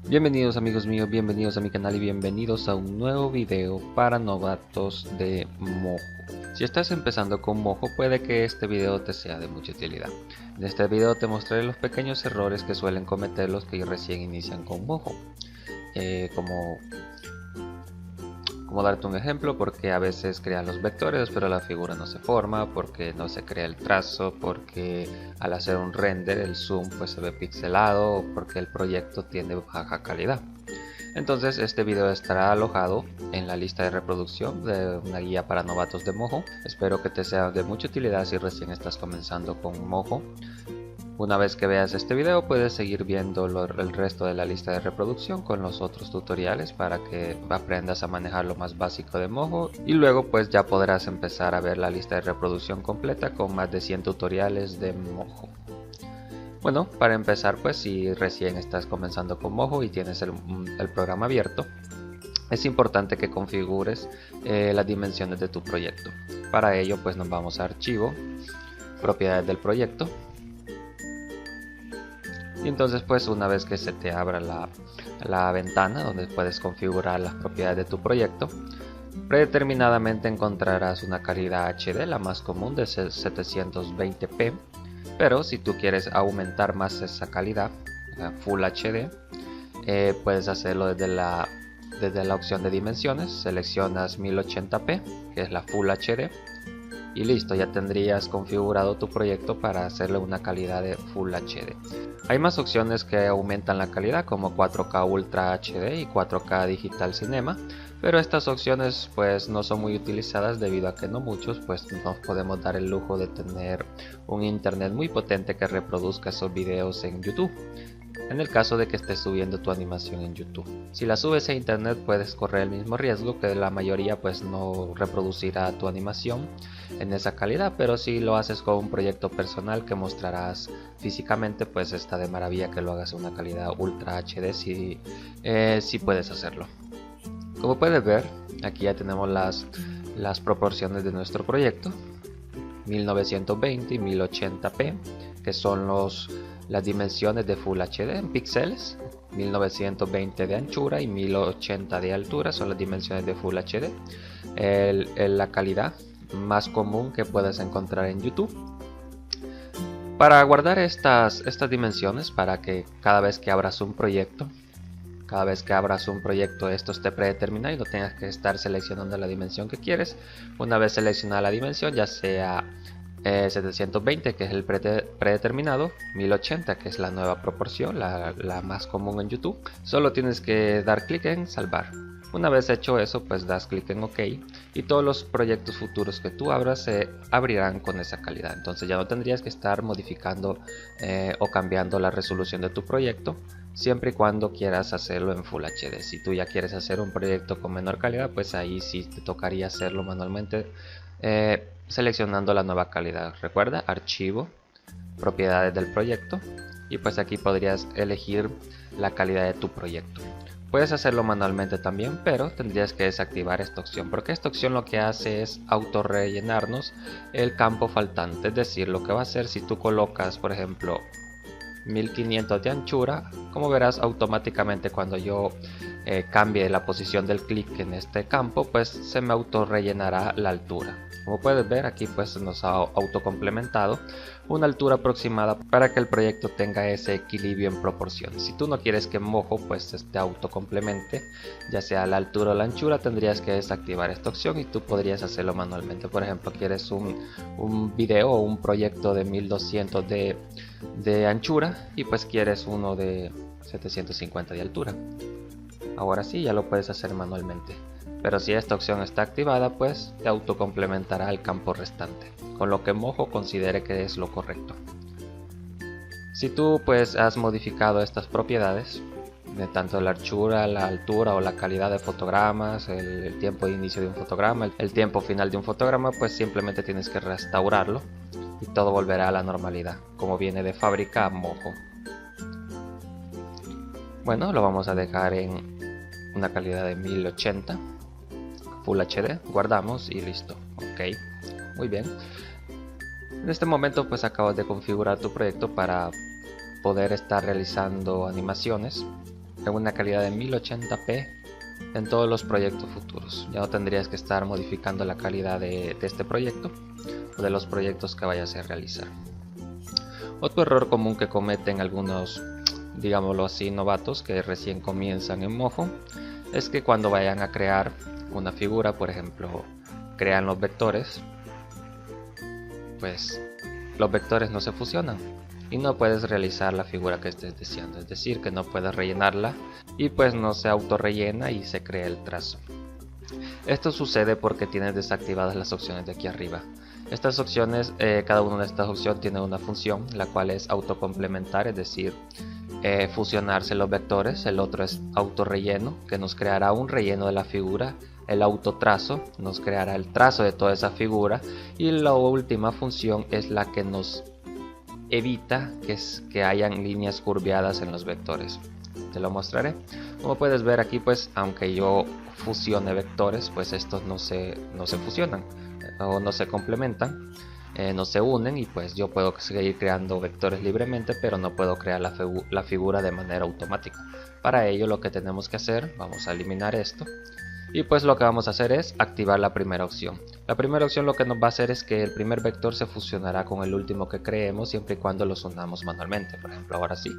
Bienvenidos amigos míos, bienvenidos a mi canal y bienvenidos a un nuevo video para novatos de Mojo. Si estás empezando con Mojo, puede que este video te sea de mucha utilidad. En este video te mostraré los pequeños errores que suelen cometer los que recién inician con Mojo. Como darte un ejemplo, porque a veces crean los vectores pero la figura no se forma, porque no se crea el trazo, porque al hacer un render el zoom pues se ve pixelado, o porque el proyecto tiene baja calidad. Entonces este video estará alojado en la lista de reproducción de una guía para novatos de Mojo. Espero que te sea de mucha utilidad si recién estás comenzando con Mojo. Una vez que veas este video puedes seguir viendo el resto de la lista de reproducción con los otros tutoriales para que aprendas a manejar lo más básico de Mojo, y luego pues ya podrás empezar a ver la lista de reproducción completa con más de 100 tutoriales de Mojo. Bueno, para empezar, pues si recién estás comenzando con Mojo y tienes el programa abierto, es importante que configures las dimensiones de tu proyecto. Para ello pues nos vamos a Archivo, Propiedades del proyecto. Y entonces pues una vez que se te abra la ventana donde puedes configurar las propiedades de tu proyecto, predeterminadamente encontrarás una calidad HD, la más común, de 720p. Pero si tú quieres aumentar más esa calidad, Full HD, puedes hacerlo desde la opción de dimensiones. Seleccionas 1080p, que es la Full HD, y listo, ya tendrías configurado tu proyecto para hacerle una calidad de Full HD. Hay más opciones que aumentan la calidad, como 4K Ultra HD y 4K Digital Cinema, pero estas opciones pues no son muy utilizadas debido a que no muchos pues nos podemos dar el lujo de tener un internet muy potente que reproduzca esos videos en YouTube. En el caso de que estés subiendo tu animación en YouTube, si la subes a internet puedes correr el mismo riesgo, que la mayoría pues no reproducirá tu animación en esa calidad, pero si lo haces con un proyecto personal que mostrarás físicamente, pues está de maravilla que lo hagas en una calidad Ultra HD, si puedes hacerlo. Como puedes ver, aquí ya tenemos las proporciones de nuestro proyecto: 1920 y 1080p, que son las dimensiones de Full HD en píxeles. 1920 de anchura y 1080 de altura son las dimensiones de Full HD. La calidad más común que puedes encontrar en YouTube. Para guardar estas dimensiones, para que cada vez que abras un proyecto esto esté predeterminado y no tengas que estar seleccionando la dimensión que quieres. Una vez seleccionada la dimensión, ya sea 720, que es el predeterminado, 1080, que es la nueva proporción, la más común en YouTube, solo tienes que dar clic en salvar. Una vez hecho eso, pues das clic en OK y todos los proyectos futuros que tú abras se abrirán con esa calidad. Entonces ya no tendrías que estar modificando o cambiando la resolución de tu proyecto, siempre y cuando quieras hacerlo en Full HD. Si tú ya quieres hacer un proyecto con menor calidad, pues ahí sí te tocaría hacerlo manualmente, seleccionando la nueva calidad. Recuerda, Archivo, Propiedades del proyecto, y pues aquí podrías elegir la calidad de tu proyecto. Puedes hacerlo manualmente también, pero tendrías que desactivar esta opción, porque esta opción lo que hace es auto rellenarnos el campo faltante. Es decir, lo que va a hacer si tú colocas, por ejemplo, 1500 de anchura, como verás automáticamente cuando yo cambie la posición del clic en este campo, pues se me auto rellenará la altura. Como puedes ver, aquí pues nos ha auto complementado una altura aproximada para que el proyecto tenga ese equilibrio en proporción. Si tú no quieres que Mojo pues este auto complemente, ya sea la altura o la anchura, tendrías que desactivar esta opción y tú podrías hacerlo manualmente. Por ejemplo, quieres un video o un proyecto de 1200 de anchura y pues quieres uno de 750 de altura. Ahora sí, ya lo puedes hacer manualmente. Pero si esta opción está activada, pues te autocomplementará el campo restante, con lo que Mojo considere que es lo correcto. Si tú pues has modificado estas propiedades, de tanto la anchura, la altura o la calidad de fotogramas, el tiempo de inicio de un fotograma, el tiempo final de un fotograma, pues simplemente tienes que restaurarlo y todo volverá a la normalidad, como viene de fábrica a Mojo. Bueno, lo vamos a dejar en una calidad de 1080 Full HD, guardamos y listo. OK, Muy bien. En este momento pues acabas de configurar tu proyecto para poder estar realizando animaciones en una calidad de 1080p en todos los proyectos futuros. Ya no tendrías que estar modificando la calidad de este proyecto o de los proyectos que vayas a realizar. Otro error común que cometen algunos, digámoslo así, novatos que recién comienzan en Mojo es que cuando vayan a crear una figura, por ejemplo, crean los vectores, pues los vectores no se fusionan y no puedes realizar la figura que estés deseando, es decir, que no puedes rellenarla y pues no se autorrellena y se crea el trazo. Esto sucede porque tienes desactivadas las opciones de aquí arriba. Estas opciones, cada una de estas opciones tiene una función, la cual es autocomplementar, es decir, fusionarse los vectores. El otro es autorrelleno, que nos creará un relleno de la figura. El autotrazo nos creará el trazo de toda esa figura. Y la última función es la que nos evita que hayan líneas curveadas en los vectores. Te lo mostraré. Como puedes ver aquí, pues aunque yo fusione vectores, pues estos no se fusionan o no se complementan, no se unen, y pues yo puedo seguir creando vectores libremente, pero no puedo crear la figura de manera automática. Para ello lo que tenemos que hacer, vamos a eliminar esto, y pues lo que vamos a hacer es activar la primera opción. La primera opción lo que nos va a hacer es que el primer vector se fusionará con el último que creemos siempre y cuando los unamos manualmente. Por ejemplo, ahora sí,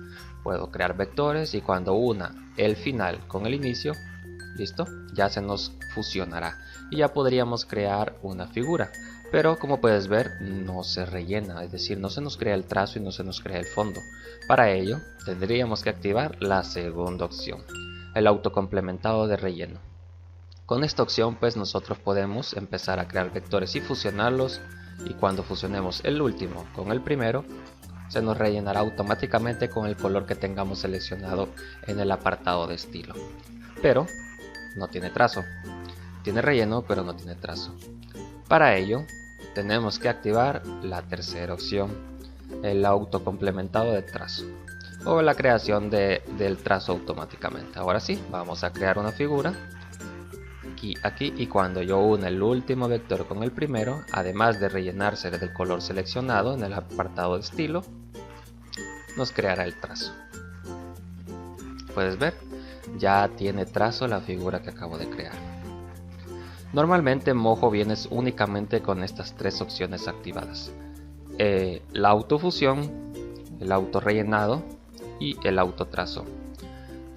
puedo crear vectores y cuando una el final con el inicio, listo, ya se nos fusionará y ya podríamos crear una figura. Pero como puedes ver, no se rellena, es decir, no se nos crea el trazo y no se nos crea el fondo. Para ello tendríamos que activar la segunda opción, el autocomplementado de relleno. Con esta opción pues nosotros podemos empezar a crear vectores y fusionarlos, y cuando fusionemos el último con el primero se nos rellenará automáticamente con el color que tengamos seleccionado en el apartado de estilo. Pero no tiene trazo, tiene relleno pero no tiene trazo. Para ello tenemos que activar la tercera opción, el autocomplementado de trazo o la creación del trazo automáticamente. Ahora sí, vamos a crear una figura aquí, y cuando yo una el último vector con el primero, además de rellenarse del color seleccionado en el apartado de estilo, nos creará el trazo. Puedes ver, ya tiene trazo la figura que acabo de crear. Normalmente en Mojo vienes únicamente con estas tres opciones activadas: la autofusión, el autorrellenado y el autotrazo.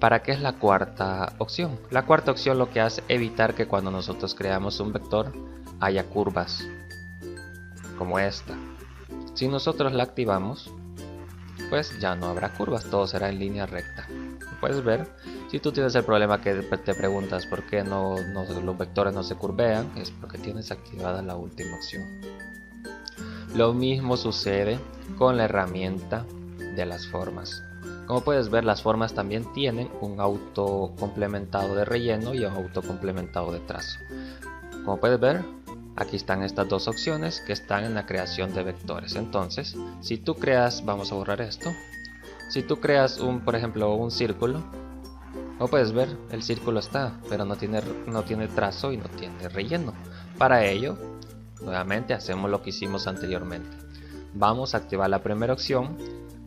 ¿Para qué es la cuarta opción? La cuarta opción lo que hace es evitar que cuando nosotros creamos un vector haya curvas como esta. Si nosotros la activamos, pues ya no habrá curvas, todo será en línea recta. Puedes ver, si tú tienes el problema que te preguntas por qué los vectores no se curvean, es porque tienes activada la última opción. Lo mismo sucede con la herramienta de las formas. Como puedes ver, las formas también tienen un autocomplementado de relleno y un autocomplementado de trazo. Como puedes ver, aquí están estas dos opciones que están en la creación de vectores. Entonces, si tú creas, vamos a borrar esto. Si tú creas por ejemplo, un círculo, como puedes ver, el círculo está, pero no tiene trazo y no tiene relleno. Para ello, nuevamente hacemos lo que hicimos anteriormente. Vamos a activar la primera opción.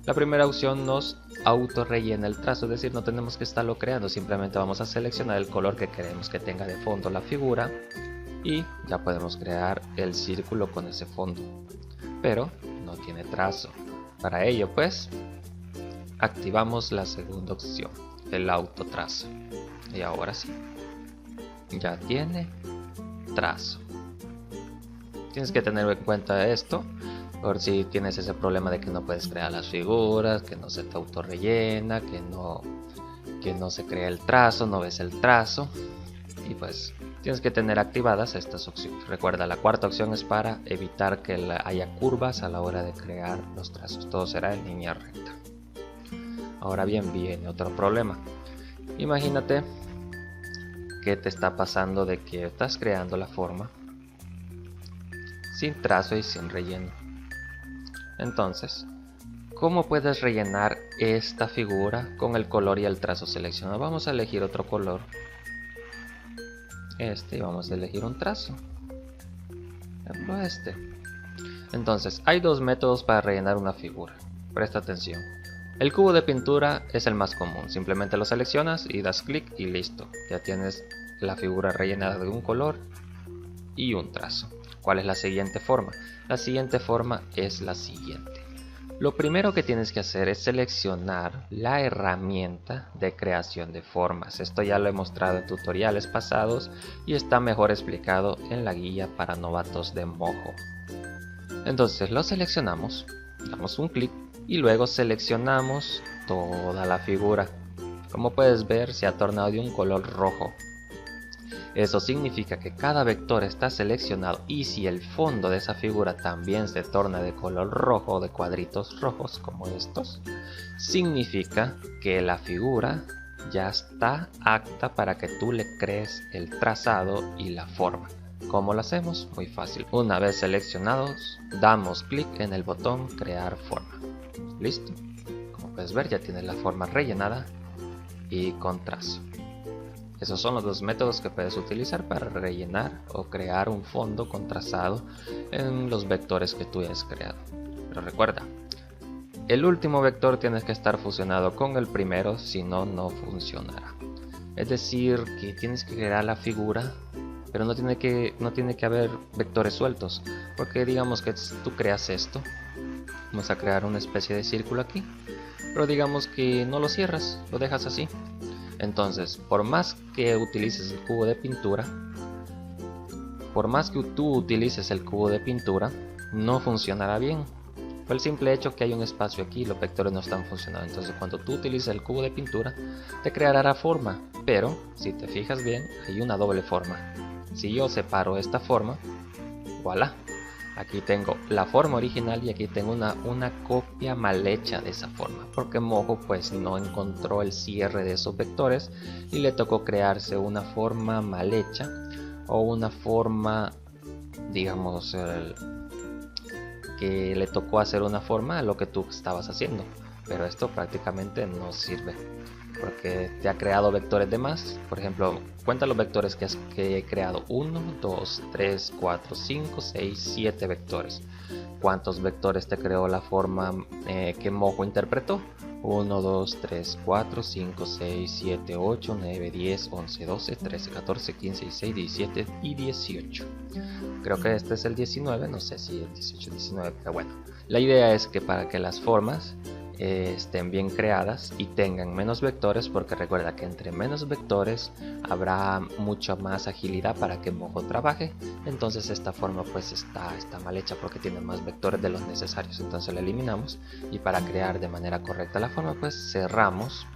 La primera opción nos auto rellena el trazo, es decir, no tenemos que estarlo creando, simplemente vamos a seleccionar el color que queremos que tenga de fondo la figura y ya podemos crear el círculo con ese fondo, pero no tiene trazo. Para ello pues activamos la segunda opción, el autotrazo, y ahora sí, ya tiene trazo. Tienes que tener en cuenta esto por si tienes ese problema de que no puedes crear las figuras, que no se te autorrellena, que no se crea el trazo, no ves el trazo, y pues tienes que tener activadas estas opciones. Recuerda, la cuarta opción es para evitar que haya curvas a la hora de crear los trazos, todo será en línea recta. Ahora bien, viene otro problema. Imagínate que te está pasando de que estás creando la forma sin trazo y sin relleno. Entonces, ¿cómo puedes rellenar esta figura con el color y el trazo seleccionado? Vamos a elegir otro color, y vamos a elegir un trazo. ejemplo este. Entonces, hay dos métodos para rellenar una figura. Presta atención. El cubo de pintura es el más común. Simplemente lo seleccionas y das clic y listo. Ya tienes la figura rellenada de un color y un trazo. ¿Cuál es la siguiente forma? La siguiente forma es la siguiente. Lo primero que tienes que hacer es seleccionar la herramienta de creación de formas. Esto ya lo he mostrado en tutoriales pasados y está mejor explicado en la guía para novatos de Mojo. Entonces lo seleccionamos, damos un clic y luego seleccionamos toda la figura. Como puedes ver, se ha tornado de un color rojo. Eso significa que cada vector está seleccionado, y si el fondo de esa figura también se torna de color rojo, de cuadritos rojos como estos, significa que la figura ya está apta para que tú le crees el trazado y la forma. ¿Cómo lo hacemos? Muy fácil. Una vez seleccionados, damos clic en el botón crear forma. Listo. Como puedes ver, ya tienes la forma rellenada y con trazo. Esos son los dos métodos que puedes utilizar para rellenar o crear un fondo con trazado en los vectores que tú hayas creado. Pero recuerda, el último vector tiene que estar fusionado con el primero, si no, no funcionará. Es decir, que tienes que crear la figura, pero no tiene que haber vectores sueltos, porque digamos que tú creas esto. Vamos a crear una especie de círculo aquí, pero digamos que no lo cierras, lo dejas así. Entonces, por más que utilices el cubo de pintura, no funcionará bien. Por el simple hecho que hay un espacio aquí y los vectores no están funcionando. Entonces, cuando tú utilices el cubo de pintura, te creará la forma. Pero, si te fijas bien, hay una doble forma. Si yo separo esta forma, voilà. Aquí tengo la forma original y aquí tengo una copia mal hecha de esa forma, porque Mojo pues no encontró el cierre de esos vectores y le tocó crearse una forma mal hecha, o una forma, digamos, que le tocó hacer una forma a lo que tú estabas haciendo. Pero esto prácticamente no sirve, porque te ha creado vectores de más. Por ejemplo, cuenta los vectores que he creado: 1, 2, 3, 4, 5, 6, 7 vectores. ¿Cuántos vectores te creó la forma que Mojo interpretó? 1, 2, 3, 4, 5, 6, 7, 8, 9, 10, 11, 12, 13, 14, 15, 16, 17 y 18. Creo que este es el 19, no sé si el 18 o 19, pero bueno. La idea es que para que las formas estén bien creadas y tengan menos vectores, porque recuerda que entre menos vectores habrá mucha más agilidad para que Mojo trabaje. Entonces esta forma pues está mal hecha porque tiene más vectores de los necesarios, entonces la eliminamos, y para crear de manera correcta la forma pues cerramos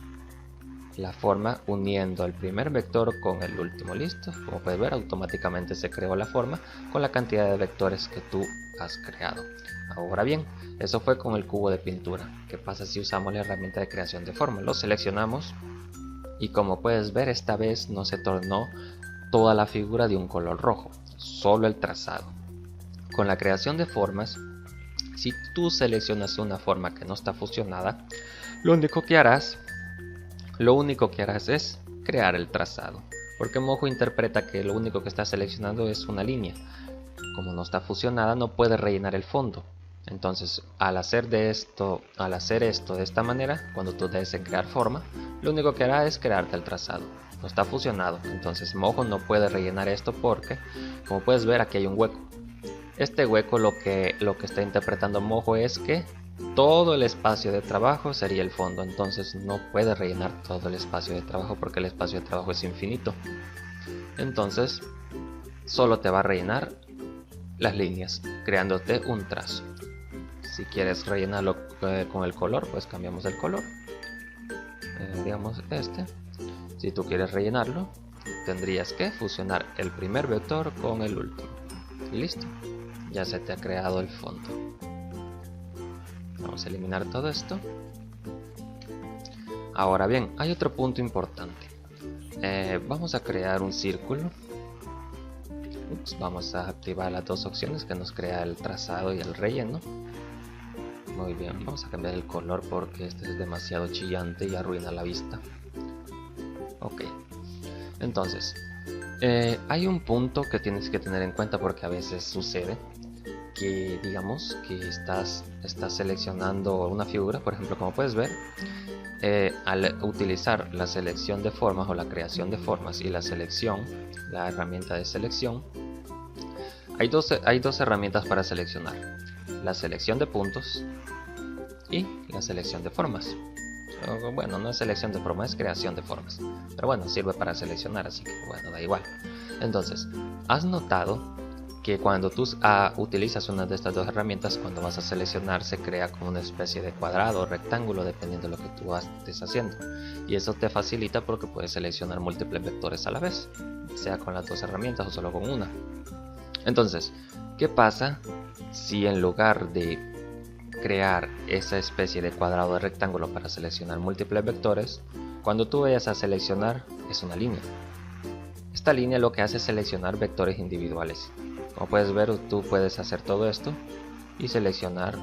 la forma uniendo el primer vector con el último. Listo, como puedes ver, automáticamente se creó la forma con la cantidad de vectores que tú has creado. Ahora bien, eso fue con el cubo de pintura. ¿Qué pasa si usamos la herramienta de creación de forma? Lo seleccionamos y, como puedes ver, esta vez no se tornó toda la figura de un color rojo, solo el trazado. Con la creación de formas, si tú seleccionas una forma que no está fusionada, lo único que harás es crear el trazado, porque Mojo interpreta que lo único que está seleccionando es una línea. Como no está fusionada, no puede rellenar el fondo. Entonces, al hacer esto de esta manera, cuando tú des en crear forma, lo único que hará es crearte el trazado. No está fusionado, entonces Mojo no puede rellenar esto porque, como puedes ver, aquí hay un hueco. Este hueco lo que está interpretando Mojo es que todo el espacio de trabajo sería el fondo. Entonces no puede rellenar todo el espacio de trabajo porque el espacio de trabajo es infinito. Entonces solo te va a rellenar las líneas, creándote un trazo. Si quieres rellenarlo con el color, pues cambiamos el color, digamos este. Si tú quieres rellenarlo, tendrías que fusionar el primer vector con el último y listo, ya se te ha creado el fondo. Vamos a eliminar todo esto. Ahora bien, hay otro punto importante. Vamos a crear un círculo. Vamos a activar las dos opciones que nos crea el trazado y el relleno. Muy bien, vamos a cambiar el color porque este es demasiado chillante y arruina la vista. Ok, entonces hay un punto que tienes que tener en cuenta porque a veces sucede. que digamos que estás seleccionando una figura, por ejemplo, como puedes ver, al utilizar la selección de formas o la creación de formas y la herramienta de selección, hay dos herramientas para seleccionar: la selección de puntos y la selección de formas. Bueno, no es selección de formas, es creación de formas, pero bueno, sirve para seleccionar, así que bueno, da igual. Entonces, ¿has notado que cuando tú utilizas una de estas dos herramientas, cuando vas a seleccionar se crea como una especie de cuadrado o rectángulo dependiendo de lo que tú estés haciendo? Y eso te facilita porque puedes seleccionar múltiples vectores a la vez, sea con las dos herramientas o solo con una. Entonces, ¿qué pasa si en lugar de crear esa especie de cuadrado o rectángulo para seleccionar múltiples vectores, cuando tú vayas a seleccionar es una línea? Esta línea lo que hace es seleccionar vectores individuales. Como puedes ver, tú puedes hacer todo esto y seleccionar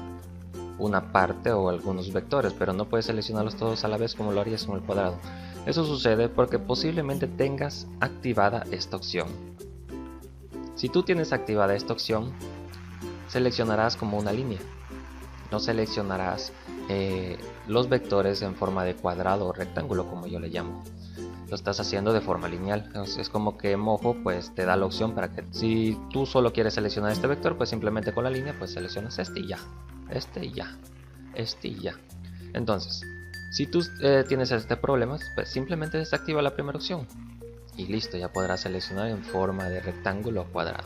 una parte o algunos vectores, pero no puedes seleccionarlos todos a la vez como lo harías con el cuadrado. Eso sucede porque posiblemente tengas activada esta opción. Si tú tienes activada esta opción, seleccionarás como una línea. No seleccionarás los vectores en forma de cuadrado o rectángulo, como yo le llamo. Lo estás haciendo de forma lineal. Entonces, es como que Mojo pues te da la opción para que, si tú solo quieres seleccionar este vector, pues simplemente con la línea pues seleccionas este y ya, este y ya, este y ya. Entonces, si tú tienes este problema, pues simplemente desactiva la primera opción y listo, ya podrás seleccionar en forma de rectángulo o cuadrado.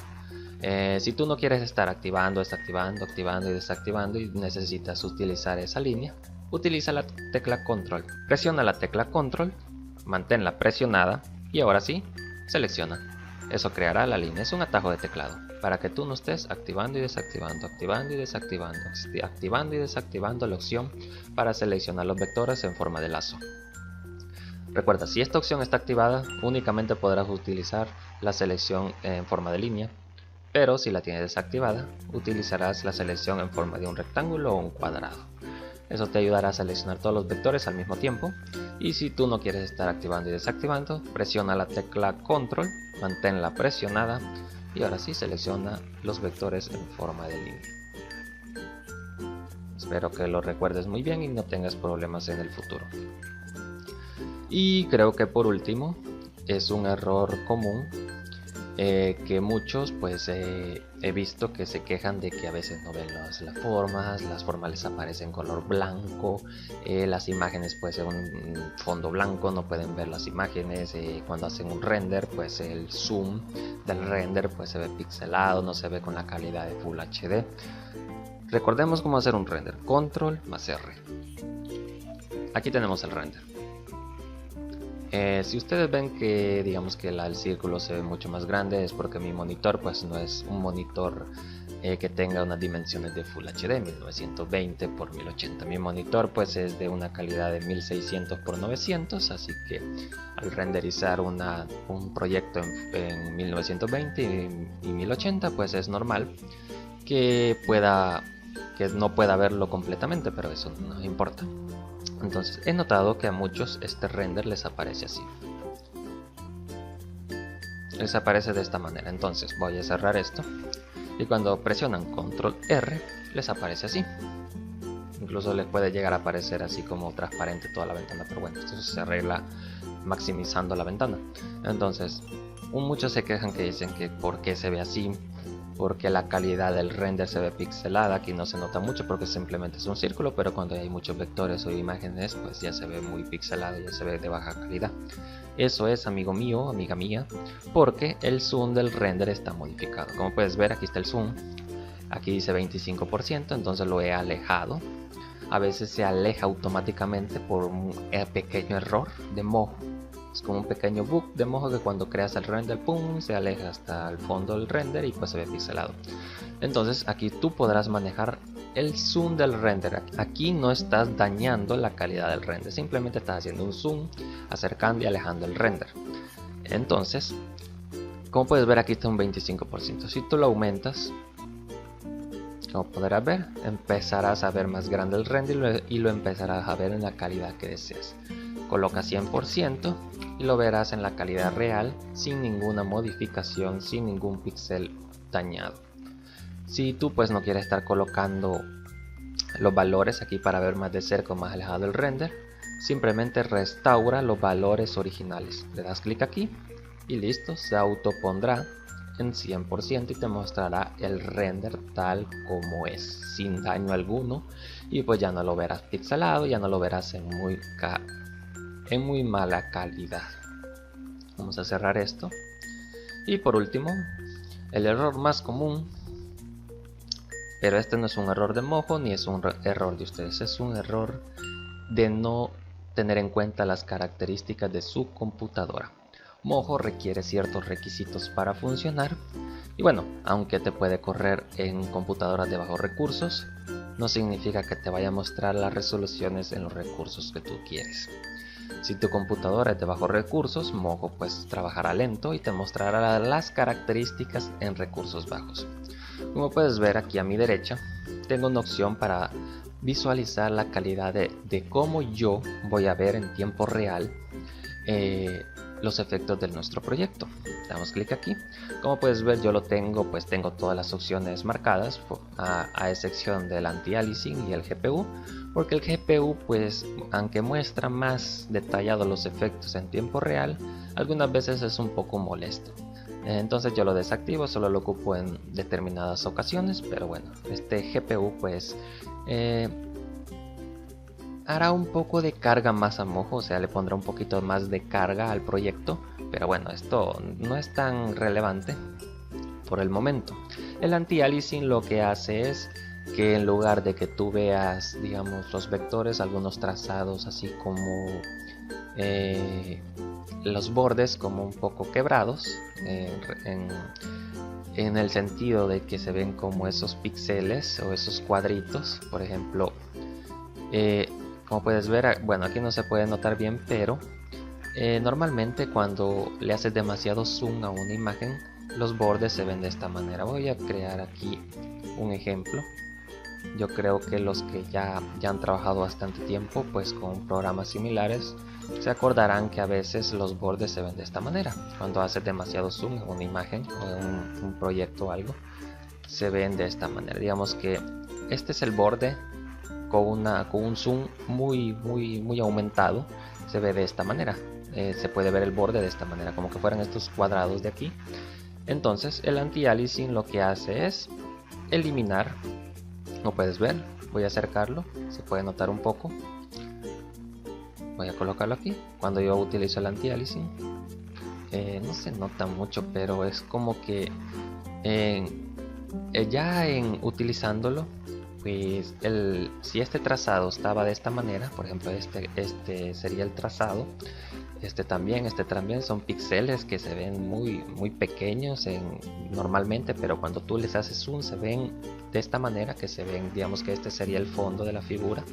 Si tú no quieres estar activando, desactivando, activando y desactivando y necesitas utilizar esa línea, utiliza la tecla control. Presiona la tecla control, manténla presionada y ahora sí, selecciona. Eso creará la línea. Es un atajo de teclado para que tú no estés activando y desactivando, activando y desactivando, activando y desactivando la opción para seleccionar los vectores en forma de lazo. Recuerda, si esta opción está activada, únicamente podrás utilizar la selección en forma de línea, pero si la tienes desactivada, utilizarás la selección en forma de un rectángulo o un cuadrado. Eso te ayudará a seleccionar todos los vectores al mismo tiempo. Y si tú no quieres estar activando y desactivando, presiona la tecla control, manténla presionada y ahora sí selecciona los vectores en forma de línea. Espero que lo recuerdes muy bien y no tengas problemas en el futuro. Y creo que por último, es un error común que muchos pues he visto que se quejan de que a veces no ven las formas les aparecen color blanco, las imágenes puede ser un fondo blanco, no pueden ver las imágenes, cuando hacen un render pues el zoom del render pues se ve pixelado, no se ve con la calidad de Full HD. Recordemos cómo hacer un render: control más R. Aquí tenemos el render. Si ustedes ven que digamos que el círculo se ve mucho más grande, es porque mi monitor pues no es un monitor que tenga unas dimensiones de Full HD 1920 x 1080. Mi monitor pues es de una calidad de 1600 x 900, así que al renderizar un proyecto en 1920 y 1080 pues es normal que no pueda verlo completamente, pero eso no importa. Entonces he notado que a muchos este render les aparece así. Les aparece de esta manera. Entonces voy a cerrar esto y cuando presionan control R les aparece así. Incluso les puede llegar a aparecer así como transparente toda la ventana, pero bueno, esto se arregla maximizando la ventana. Entonces muchos se quejan, que dicen que por qué se ve así, porque la calidad del render se ve pixelada. Aquí no se nota mucho porque simplemente es un círculo, pero cuando hay muchos vectores o imágenes pues ya se ve muy pixelado, ya se ve de baja calidad. Eso es, amigo mío, amiga mía, porque el zoom del render está modificado. Como puedes ver, aquí está el zoom, aquí dice 25%, entonces lo he alejado. A veces se aleja automáticamente por un pequeño error de Mojo. Es como un pequeño bug de Mojo que cuando creas el render, pum, se aleja hasta el fondo del render y pues se ve pixelado. Entonces aquí tú podrás manejar el zoom del render. Aquí no estás dañando la calidad del render, simplemente estás haciendo un zoom, acercando y alejando el render. Entonces, como puedes ver, aquí está un 25%. Si tú lo aumentas, como podrás ver, empezarás a ver más grande el render y lo empezarás a ver en la calidad que deseas. Coloca 100% y lo verás en la calidad real, sin ninguna modificación, sin ningún píxel dañado. Si tú pues no quieres estar colocando los valores aquí para ver más de cerca o más alejado del render, simplemente restaura los valores originales. Le das clic aquí y listo, se autopondrá en 100% y te mostrará el render tal como es, sin daño alguno, y pues ya no lo verás pixelado, ya no lo verás en muy mala calidad. Vamos a cerrar esto. Y por último, el error más común, pero este no es un error de Mojo ni es un error de ustedes, es un error de no tener en cuenta las características de su computadora. Mojo requiere ciertos requisitos para funcionar y bueno, aunque te puede correr en computadoras de bajos recursos, no significa que te vaya a mostrar las resoluciones en los recursos que tú quieres. Si tu computadora es de bajos recursos, Mojo pues trabajará lento y te mostrará las características en recursos bajos. Como puedes ver aquí a mi derecha, tengo una opción para visualizar la calidad de cómo yo voy a ver en tiempo real los efectos de nuestro proyecto. Damos clic aquí. Como puedes ver, yo lo tengo, pues tengo todas las opciones marcadas a excepción del anti-aliasing y el GPU, porque el GPU pues aunque muestra más detallado los efectos en tiempo real, algunas veces es un poco molesto. Entonces yo lo desactivo, solo lo ocupo en determinadas ocasiones, pero bueno, este GPU pues hará un poco de carga más a Mojo, o sea, le pondrá un poquito más de carga al proyecto, pero bueno, esto no es tan relevante por el momento. El anti-aliasing lo que hace es que en lugar de que tú veas, digamos, los vectores, algunos trazados así como los bordes como un poco quebrados, en el sentido de que se ven como esos píxeles o esos cuadritos, por ejemplo, como puedes ver, bueno, aquí no se puede notar bien, pero normalmente cuando le haces demasiado zoom a una imagen, los bordes se ven de esta manera. Voy a crear aquí un ejemplo. Yo creo que los que ya han trabajado bastante tiempo pues con programas similares se acordarán que a veces los bordes se ven de esta manera. Cuando haces demasiado zoom en una imagen o en un proyecto o algo, se ven de esta manera. Digamos que este es el borde con un zoom muy aumentado, se ve de esta manera. Se puede ver el borde de esta manera, como que fueran estos cuadrados de aquí. Entonces el anti-aliasing lo que hace es eliminar. Como puedes ver, voy a acercarlo, se puede notar un poco. Voy a colocarlo aquí. Cuando yo utilizo el anti-aliasing, no se nota mucho, pero es como que ya en utilizándolo, pues si este trazado estaba de esta manera, por ejemplo este sería el trazado, este también son píxeles que se ven muy pequeños normalmente, pero cuando tú les haces zoom se ven de esta manera, que se ven, digamos que este sería el fondo de la figura.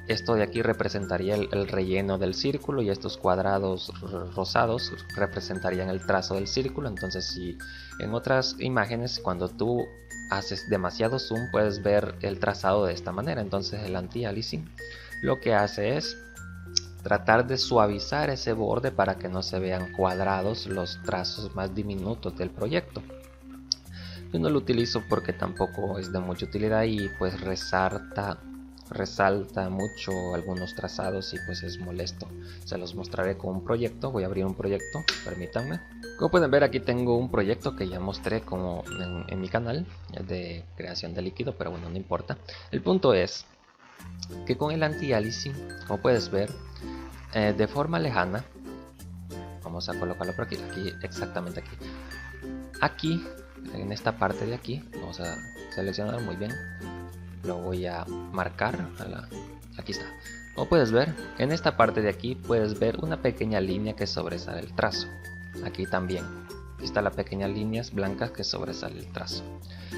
Esto de aquí representaría el relleno del círculo y estos cuadrados rosados representarían el trazo del círculo. Entonces si en otras imágenes cuando tú haces demasiado zoom puedes ver el trazado de esta manera. Entonces el anti-aliasing lo que hace es tratar de suavizar ese borde para que no se vean cuadrados los trazos más diminutos del proyecto. Yo no lo utilizo porque tampoco es de mucha utilidad y pues resalta mucho algunos trazados y pues es molesto. Se los mostraré con un proyecto. Voy a abrir un proyecto, permítanme. Como pueden ver, aquí tengo un proyecto que ya mostré como en mi canal de creación de líquido, pero bueno, no importa. El punto es que con el anti-aliasing, como puedes ver, de forma lejana, vamos a colocarlo por aquí, exactamente aquí, en esta parte de aquí, vamos a seleccionar muy bien. Lo voy a marcar, aquí está. Como puedes ver, en esta parte de aquí puedes ver una pequeña línea que sobresale el trazo. Aquí también, aquí está la pequeña líneas blancas que sobresale el trazo.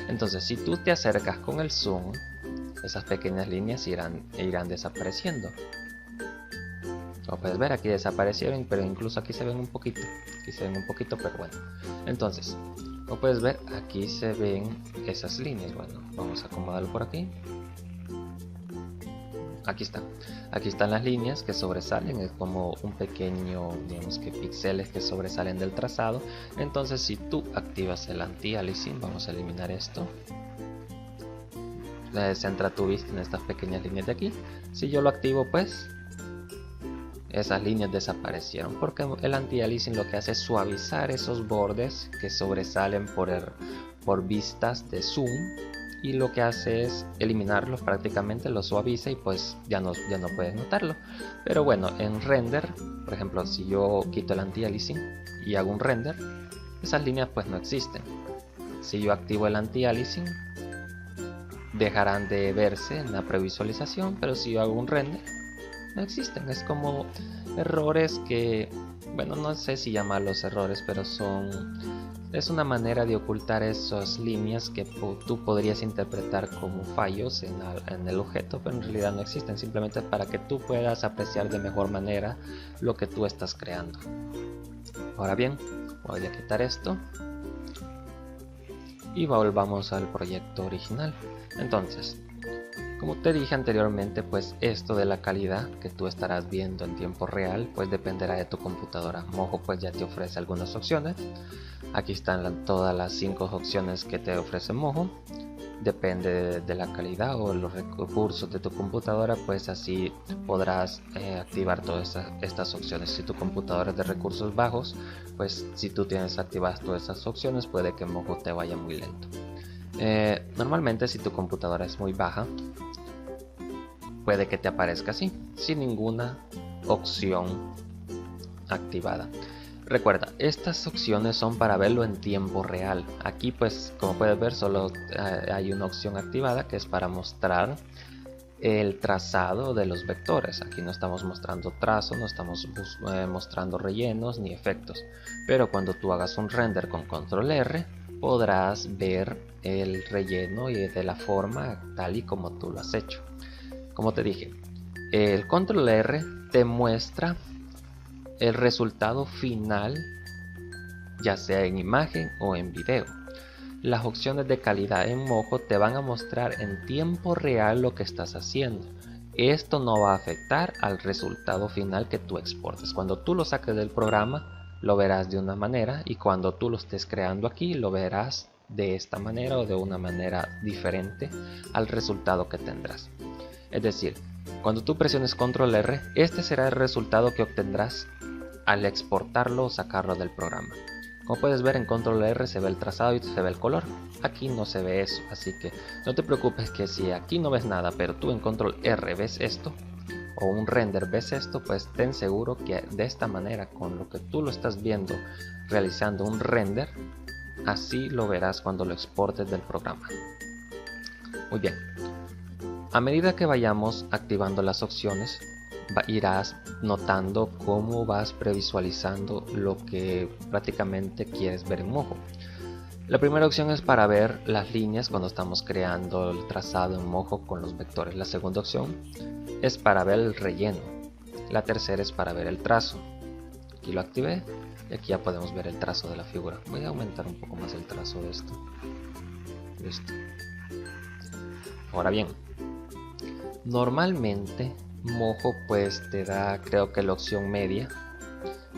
Entonces si tú te acercas con el zoom, esas pequeñas líneas irán desapareciendo. Como puedes ver, aquí desaparecieron, pero incluso aquí se ven un poquito, pero bueno. Entonces, como puedes ver, aquí se ven esas líneas. Bueno, vamos a acomodarlo por aquí. aquí están las líneas que sobresalen, es como un pequeño, digamos que píxeles que sobresalen del trazado. Entonces si tú activas el anti-aliasing, vamos a eliminar esto, centra tu vista en estas pequeñas líneas de aquí. Si yo lo activo, pues esas líneas desaparecieron, porque el anti-aliasing lo que hace es suavizar esos bordes que sobresalen por vistas de zoom, y lo que hace es eliminarlos, prácticamente los suaviza y pues ya no puedes notarlo. Pero bueno, en render, por ejemplo, si yo quito el anti-aliasing y hago un render, esas líneas pues no existen. Si yo activo el anti-aliasing, dejarán de verse en la previsualización, pero si yo hago un render, no existen. Es como errores que, bueno, no sé si llamarlos errores, pero es una manera de ocultar esas líneas que tú podrías interpretar como fallos en el objeto, pero en realidad no existen, simplemente para que tú puedas apreciar de mejor manera lo que tú estás creando. Ahora bien, voy a quitar esto y volvamos al proyecto original. Entonces, como te dije anteriormente, pues esto de la calidad que tú estarás viendo en tiempo real pues dependerá de tu computadora. Mojo pues ya te ofrece algunas opciones. Aquí están todas las 5 opciones que te ofrece Mojo. Depende de la calidad o los recursos de tu computadora, pues así podrás activar todas estas opciones. Si tu computadora es de recursos bajos, pues si tú tienes activadas todas esas opciones, puede que Mojo te vaya muy lento. Normalmente si tu computadora es muy baja, puede que te aparezca así, sin ninguna opción activada. Recuerda, estas opciones son para verlo en tiempo real. Aquí pues como puedes ver solo hay una opción activada que es para mostrar el trazado de los vectores. Aquí no estamos mostrando trazo, no estamos mostrando rellenos ni efectos. Pero cuando tú hagas un render con control R, podrás ver el relleno y de la forma tal y como tú lo has hecho. Como te dije, el control R te muestra el resultado final, ya sea en imagen o en video. Las opciones de calidad en Mojo te van a mostrar en tiempo real lo que estás haciendo. Esto no va a afectar al resultado final que tú exportes. Cuando tú lo saques del programa, lo verás de una manera, y cuando tú lo estés creando aquí, lo verás de esta manera o de una manera diferente al resultado que tendrás. Es decir, cuando tú presiones control R, este será el resultado que obtendrás al exportarlo o sacarlo del programa. Como puedes ver, en control R se ve el trazado y se ve el color. Aquí no se ve eso, así que no te preocupes que si aquí no ves nada, pero tú en control R ves esto, o un render ves esto, pues ten seguro que de esta manera, con lo que tú lo estás viendo realizando un render, así lo verás cuando lo exportes del programa. Muy bien. A medida que vayamos activando las opciones, irás notando cómo vas previsualizando lo que prácticamente quieres ver en Mojo. La primera opción es para ver las líneas cuando estamos creando el trazado en Mojo con los vectores. La segunda opción es para ver el relleno. La tercera es para ver el trazo. Aquí lo activé y aquí ya podemos ver el trazo de la figura. Voy a aumentar un poco más el trazo de esto. Listo. Ahora bien, normalmente Mojo pues te da, creo que la opción media,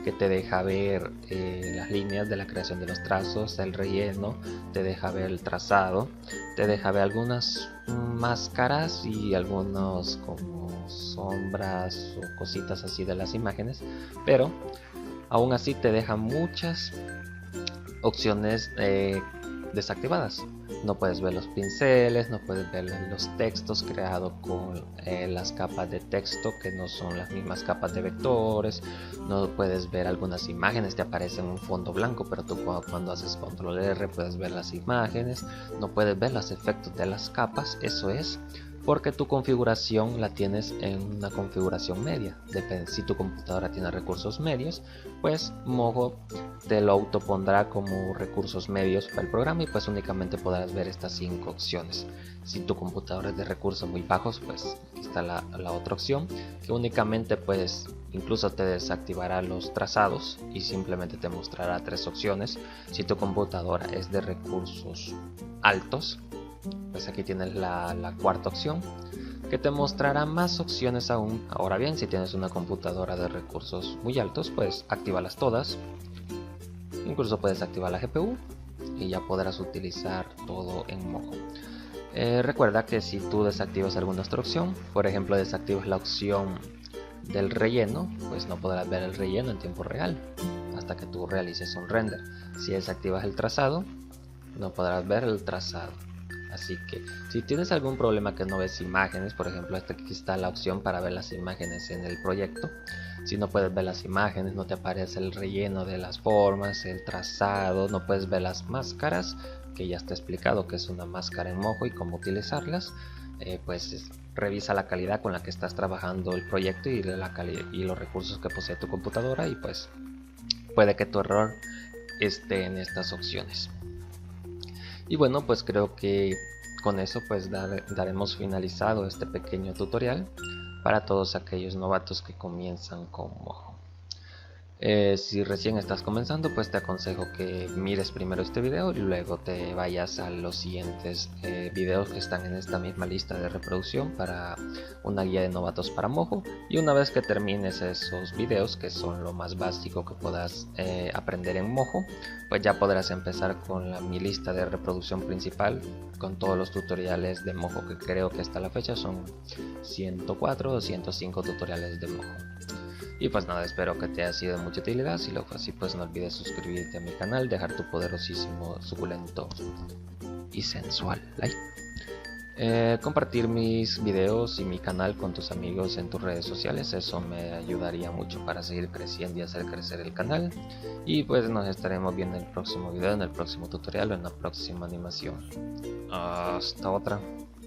que te deja ver las líneas de la creación de los trazos, el relleno, te deja ver el trazado, te deja ver algunas máscaras y algunos como sombras o cositas así de las imágenes, pero aún así te deja muchas opciones desactivadas. No puedes ver los pinceles, no puedes ver los textos creados con las capas de texto que no son las mismas capas de vectores. No puedes ver algunas imágenes, te aparecen un fondo blanco, pero tú cuando haces control R puedes ver las imágenes. No puedes ver los efectos de las capas, eso es porque tu configuración la tienes en una configuración media. Depende, si tu computadora tiene recursos medios, pues Mojo te lo autopondrá como recursos medios para el programa y pues únicamente podrás ver estas 5 opciones. Si tu computadora es de recursos muy bajos, pues aquí está la otra opción, que únicamente pues incluso te desactivará los trazados y simplemente te mostrará 3 opciones. Si tu computadora es de recursos altos, pues aquí tienes la cuarta opción, que te mostrará más opciones aún. Ahora bien, si tienes una computadora de recursos muy altos, pues actívalas todas. Incluso puedes activar la GPU y ya podrás utilizar todo en Mojo. Recuerda que si tú desactivas alguna otra opción, por ejemplo desactivas la opción del relleno, pues no podrás ver el relleno en tiempo real hasta que tú realices un render. Si desactivas el trazado, no podrás ver el trazado. Así que si tienes algún problema que no ves imágenes, por ejemplo aquí está la opción para ver las imágenes en el proyecto. Si no puedes ver las imágenes, no te aparece el relleno de las formas, el trazado, no puedes ver las máscaras, que ya está explicado que es una máscara en Mojo y cómo utilizarlas, pues revisa la calidad con la que estás trabajando el proyecto y los recursos que posee tu computadora, y pues puede que tu error esté en estas opciones. Y bueno, pues creo que con eso pues daremos finalizado este pequeño tutorial para todos aquellos novatos que comienzan con Mojo. Si recién estás comenzando, pues te aconsejo que mires primero este video y luego te vayas a los siguientes videos que están en esta misma lista de reproducción para una guía de novatos para Mojo. Y una vez que termines esos videos, que son lo más básico que puedas aprender en Mojo, pues ya podrás empezar con mi lista de reproducción principal con todos los tutoriales de Mojo, que creo que hasta la fecha son 104 o 105 tutoriales de Mojo. Y pues nada, espero que te haya sido de mucha utilidad. Si lo fue así, pues no olvides suscribirte a mi canal, dejar tu poderosísimo, suculento y sensual like, compartir mis videos y mi canal con tus amigos en tus redes sociales. Eso me ayudaría mucho para seguir creciendo y hacer crecer el canal. Y pues nos estaremos viendo en el próximo video, en el próximo tutorial o en la próxima animación. Hasta otra.